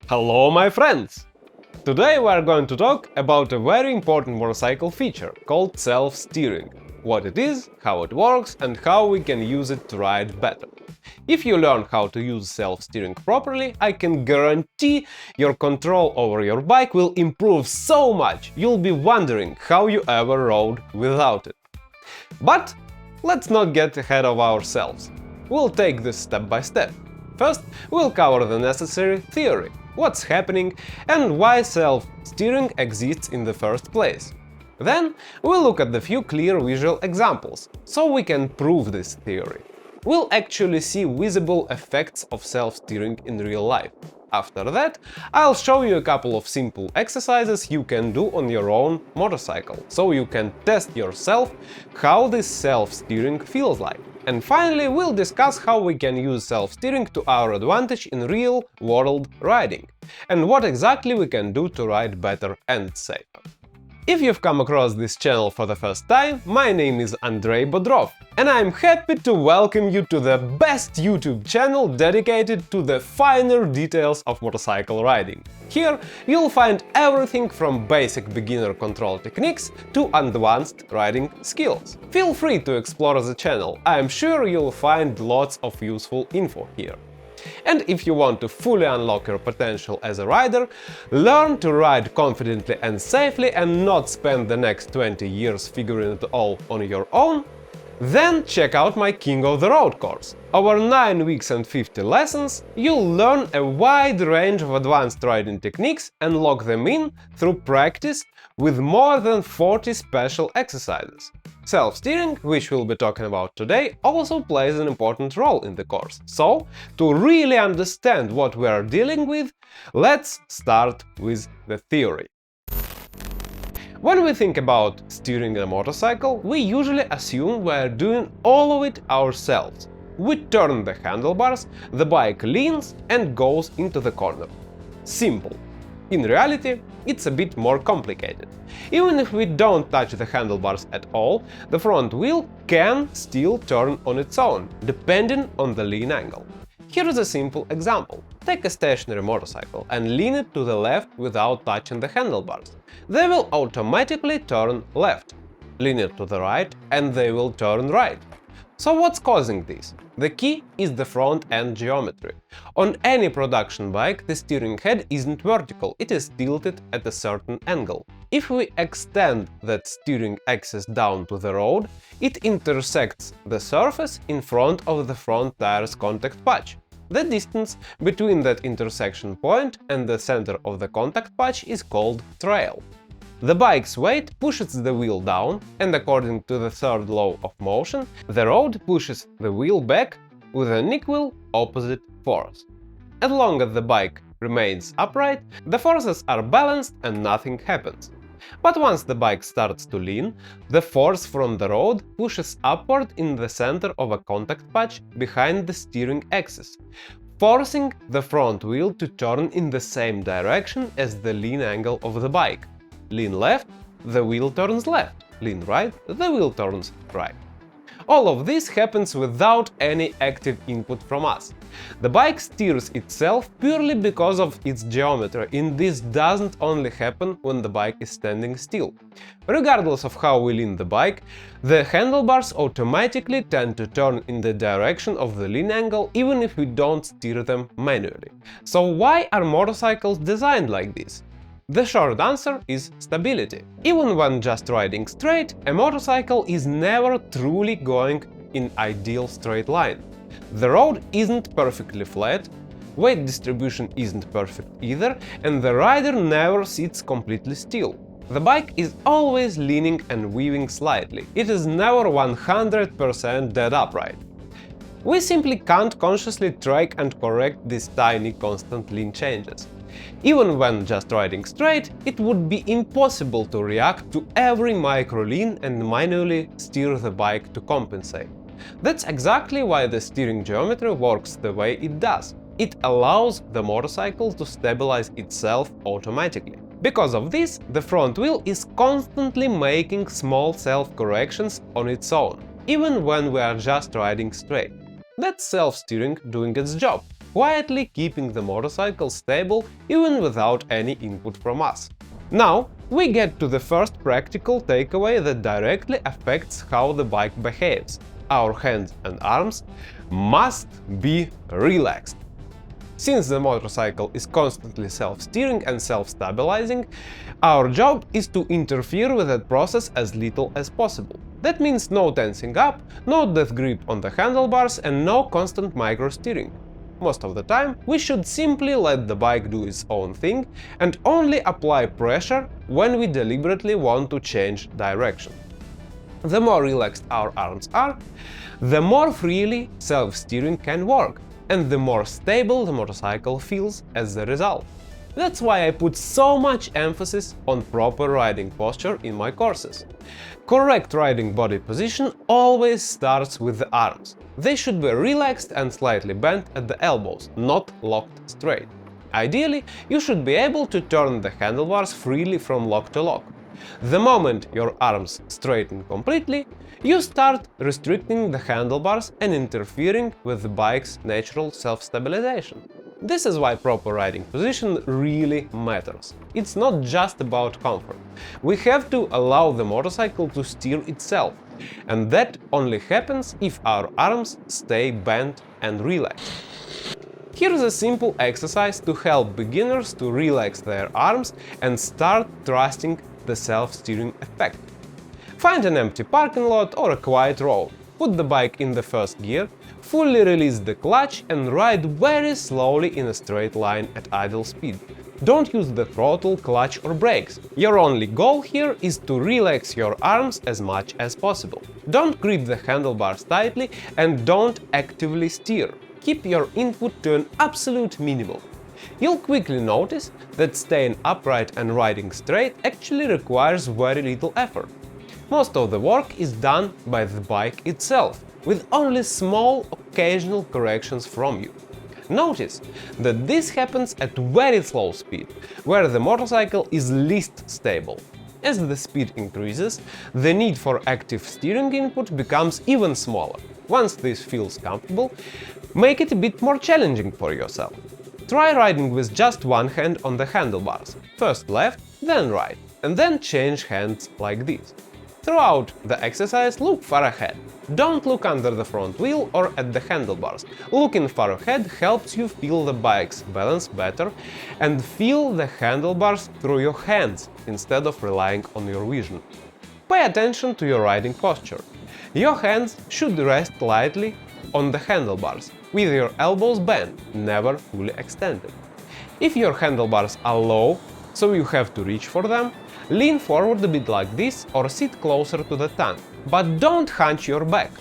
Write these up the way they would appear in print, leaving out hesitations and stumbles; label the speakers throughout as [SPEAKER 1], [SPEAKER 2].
[SPEAKER 1] Hello, my friends! Today we are going to talk about a very important motorcycle feature called self-steering. What it is, how it works, and how we can use it to ride better. If you learn how to use self-steering properly, I can guarantee your control over your bike will improve so much, you'll be wondering how you ever rode without it. But let's not get ahead of ourselves. We'll take this step by step. First, we'll cover the necessary theory, what's happening and why self-steering exists in the first place. Then, we'll look at the few clear visual examples, so we can prove this theory. We'll actually see visible effects of self-steering in real life. After that, I'll show you a couple of simple exercises you can do on your own motorcycle, so you can test yourself how this self-steering feels like. And finally, we'll discuss how we can use self-steering to our advantage in real-world riding, and what exactly we can do to ride better and safer. If you've come across this channel for the first time, my name is Andrei Bodrov, and I'm happy to welcome you to the best YouTube channel dedicated to the finer details of motorcycle riding. Here you'll find everything from basic beginner control techniques to advanced riding skills. Feel free to explore the channel, I'm sure you'll find lots of useful info here. And if you want to fully unlock your potential as a rider, learn to ride confidently and safely and not spend the next 20 years figuring it all on your own, then check out my King of the Road course. Over 9 weeks and 50 lessons, you'll learn a wide range of advanced riding techniques and lock them in through practice with more than 40 special exercises. Self-steering, which we'll be talking about today, also plays an important role in the course. So, to really understand what we are dealing with, let's start with the theory. When we think about steering a motorcycle, we usually assume we are doing all of it ourselves. We turn the handlebars, the bike leans and goes into the corner. Simple. In reality, it's a bit more complicated. Even if we don't touch the handlebars at all, the front wheel can still turn on its own, depending on the lean angle. Here is a simple example. Take a stationary motorcycle and lean it to the left without touching the handlebars. They will automatically turn left. Lean it to the right and they will turn right. So what's causing this? The key is the front end geometry. On any production bike, the steering head isn't vertical, it is tilted at a certain angle. If we extend that steering axis down to the road, it intersects the surface in front of the front tire's contact patch. The distance between that intersection point and the center of the contact patch is called trail. The bike's weight pushes the wheel down, and according to the third law of motion, the road pushes the wheel back with an equal opposite force. As long as the bike remains upright, the forces are balanced and nothing happens. But once the bike starts to lean, the force from the road pushes upward in the center of a contact patch behind the steering axis, forcing the front wheel to turn in the same direction as the lean angle of the bike. Lean left, the wheel turns left. Lean right, the wheel turns right. All of this happens without any active input from us. The bike steers itself purely because of its geometry, and this doesn't only happen when the bike is standing still. Regardless of how we lean the bike, the handlebars automatically tend to turn in the direction of the lean angle even if we don't steer them manually. So why are motorcycles designed like this? The short answer is stability. Even when just riding straight, a motorcycle is never truly going in ideal straight line. The road isn't perfectly flat, weight distribution isn't perfect either, and the rider never sits completely still. The bike is always leaning and weaving slightly. It is never 100% dead upright. We simply can't consciously track and correct these tiny constant lean changes. Even when just riding straight, it would be impossible to react to every micro lean and manually steer the bike to compensate. That's exactly why the steering geometry works the way it does. It allows the motorcycle to stabilize itself automatically. Because of this, the front wheel is constantly making small self-corrections on its own, even when we are just riding straight. That's self-steering doing its job. quietly keeping the motorcycle stable even without any input from us. Now, we get to the first practical takeaway that directly affects how the bike behaves. Our hands and arms must be relaxed. Since the motorcycle is constantly self-steering and self-stabilizing, our job is to interfere with that process as little as possible. That means no tensing up, no death grip on the handlebars and no constant micro-steering. Most of the time, we should simply let the bike do its own thing and only apply pressure when we deliberately want to change direction. The more relaxed our arms are, the more freely self-steering can work, and the more stable the motorcycle feels as a result. That's why I put so much emphasis on proper riding posture in my courses. Correct riding body position always starts with the arms. They should be relaxed and slightly bent at the elbows, not locked straight. Ideally, you should be able to turn the handlebars freely from lock to lock. The moment your arms straighten completely, you start restricting the handlebars and interfering with the bike's natural self-stabilization. This is why proper riding position really matters. It's not just about comfort. We have to allow the motorcycle to steer itself, and that only happens if our arms stay bent and relaxed. Here's a simple exercise to help beginners to relax their arms and start trusting the self-steering effect. Find an empty parking lot or a quiet road, put the bike in the first gear, fully release the clutch and ride very slowly in a straight line at idle speed. Don't use the throttle, clutch or brakes. Your only goal here is to relax your arms as much as possible. Don't grip the handlebars tightly and don't actively steer. Keep your input to an absolute minimum. You'll quickly notice that staying upright and riding straight actually requires very little effort. Most of the work is done by the bike itself, with only small occasional corrections from you. Notice that this happens at very slow speed, where the motorcycle is least stable. As the speed increases, the need for active steering input becomes even smaller. Once this feels comfortable, make it a bit more challenging for yourself. Try riding with just one hand on the handlebars, first left, then right, and then change hands like this. Throughout the exercise, look far ahead. Don't look under the front wheel or at the handlebars. Looking far ahead helps you feel the bike's balance better and feel the handlebars through your hands instead of relying on your vision. Pay attention to your riding posture. Your hands should rest lightly on the handlebars, with your elbows bent, never fully extended. If your handlebars are low, so you have to reach for them, lean forward a bit like this or sit closer to the tank, but don't hunch your back.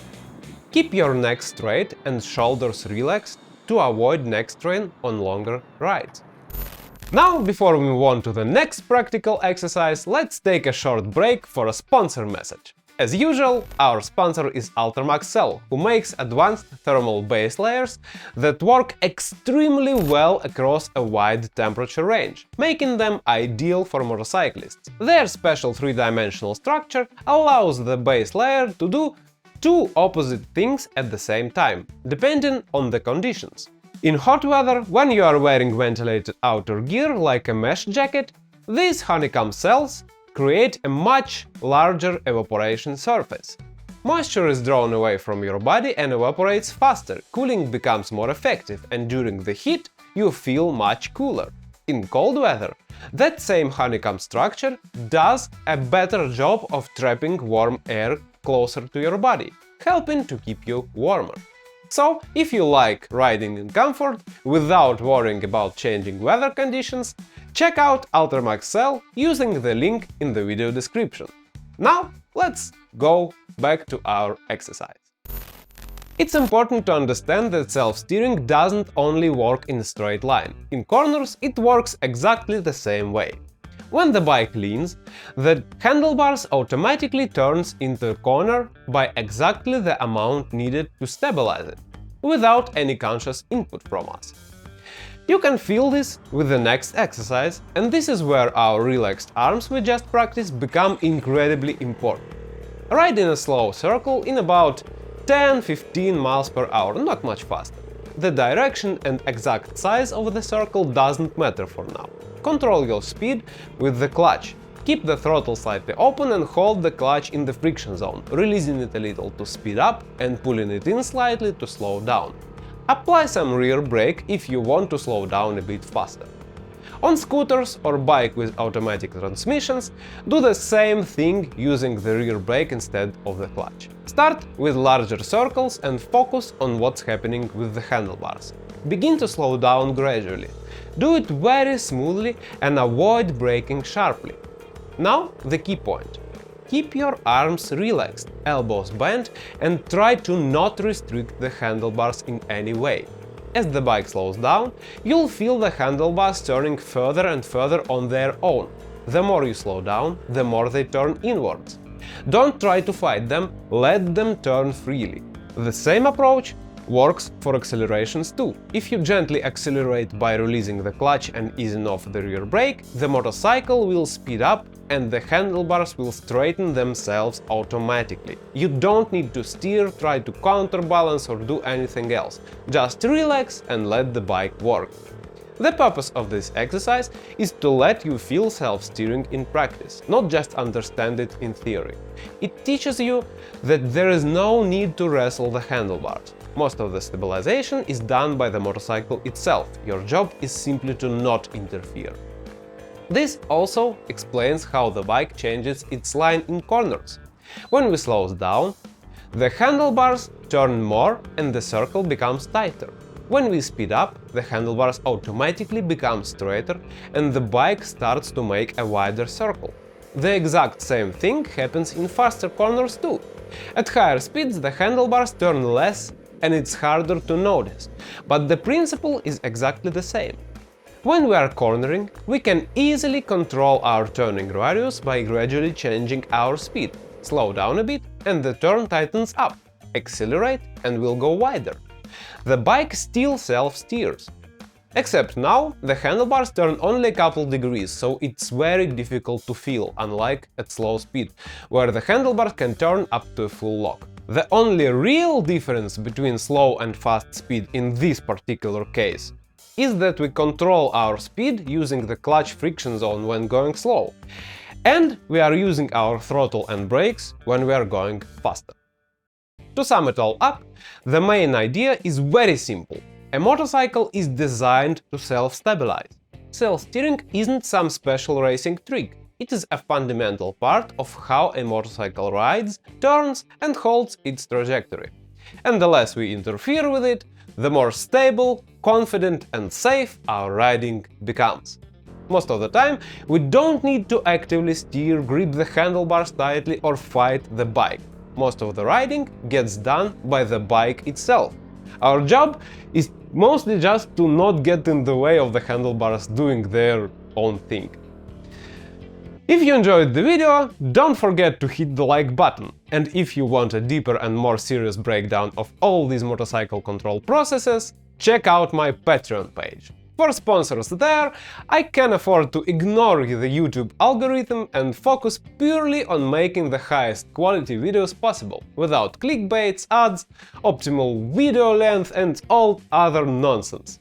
[SPEAKER 1] Keep your neck straight and shoulders relaxed to avoid neck strain on longer rides. Now, before we move on to the next practical exercise, let's take a short break for a sponsor message. As usual, our sponsor is Ultramax Cell, who makes advanced thermal base layers that work extremely well across a wide temperature range, making them ideal for motorcyclists. Their special three-dimensional structure allows the base layer to do two opposite things at the same time, depending on the conditions. In hot weather, when you are wearing ventilated outer gear like a mesh jacket, these honeycomb cells create a much larger evaporation surface. Moisture is drawn away from your body and evaporates faster, cooling becomes more effective, and during the heat you feel much cooler. In cold weather, that same honeycomb structure does a better job of trapping warm air closer to your body, helping to keep you warmer. So, if you like riding in comfort without worrying about changing weather conditions, check out Ultramax Cell using the link in the video description. Now, let's go back to our exercise. It's important to understand that self-steering doesn't only work in a straight line. In corners, it works exactly the same way. When the bike leans, the handlebars automatically turns into a corner by exactly the amount needed to stabilize it, without any conscious input from us. You can feel this with the next exercise, and this is where our relaxed arms we just practiced become incredibly important. Ride in a slow circle in about 10-15 miles per hour, not much faster. the direction and exact size of the circle doesn't matter for now. Control your speed with the clutch. Keep the throttle slightly open and hold the clutch in the friction zone, releasing it a little to speed up and pulling it in slightly to slow down. Apply some rear brake if you want to slow down a bit faster. On scooters or bike with automatic transmissions, do the same thing using the rear brake instead of the clutch. Start with larger circles and focus on what's happening with the handlebars. Begin to slow down gradually. Do it very smoothly and avoid braking sharply. Now the key point. Keep your arms relaxed, elbows bent, and try to not restrict the handlebars in any way. As the bike slows down, you'll feel the handlebars turning further and further on their own. The more you slow down, the more they turn inwards. Don't try to fight them, let them turn freely. The same approach works for accelerations too. If you gently accelerate by releasing the clutch and easing off the rear brake, the motorcycle will speed up and the handlebars will straighten themselves automatically. You don't need to steer, try to counterbalance or do anything else. Just relax and let the bike work. The purpose of this exercise is to let you feel self-steering in practice, not just understand it in theory. It teaches you that there is no need to wrestle the handlebars. Most of the stabilization is done by the motorcycle itself. Your job is simply to not interfere. This also explains how the bike changes its line in corners. When we slow down, the handlebars turn more and the circle becomes tighter. When we speed up, the handlebars automatically become straighter and the bike starts to make a wider circle. The exact same thing happens in faster corners too. At higher speeds, the handlebars turn less and it's harder to notice, but the principle is exactly the same. When we are cornering, we can easily control our turning radius by gradually changing our speed. Slow down a bit and the turn tightens up. Accelerate and we'll go wider. The bike still self-steers. Except now, the handlebars turn only a couple degrees, so it's very difficult to feel, unlike at slow speed, where the handlebars can turn up to a full lock. The only real difference between slow and fast speed in this particular case is that we control our speed using the clutch friction zone when going slow, and we are using our throttle and brakes when we are going faster. To sum it all up, the main idea is very simple. A motorcycle is designed to self-stabilize. Self-steering isn't some special racing trick. It is a fundamental part of how a motorcycle rides, turns and holds its trajectory. And the less we interfere with it, the more stable, confident and safe our riding becomes. Most of the time, we don't need to actively steer, grip the handlebars tightly or fight the bike. Most of the riding gets done by the bike itself. Our job is mostly just to not get in the way of the handlebars doing their own thing. If you enjoyed the video, don't forget to hit the like button. And if you want a deeper and more serious breakdown of all these motorcycle control processes, check out my Patreon page. For sponsors there, I can afford to ignore the YouTube algorithm and focus purely on making the highest quality videos possible, without clickbaits, ads, optimal video length and all other nonsense.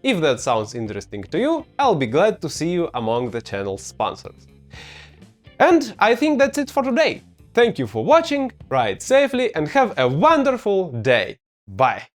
[SPEAKER 1] If that sounds interesting to you, I'll be glad to see you among the channel's sponsors. And I think that's it for today. Thank you for watching, ride safely and have a wonderful day. Bye!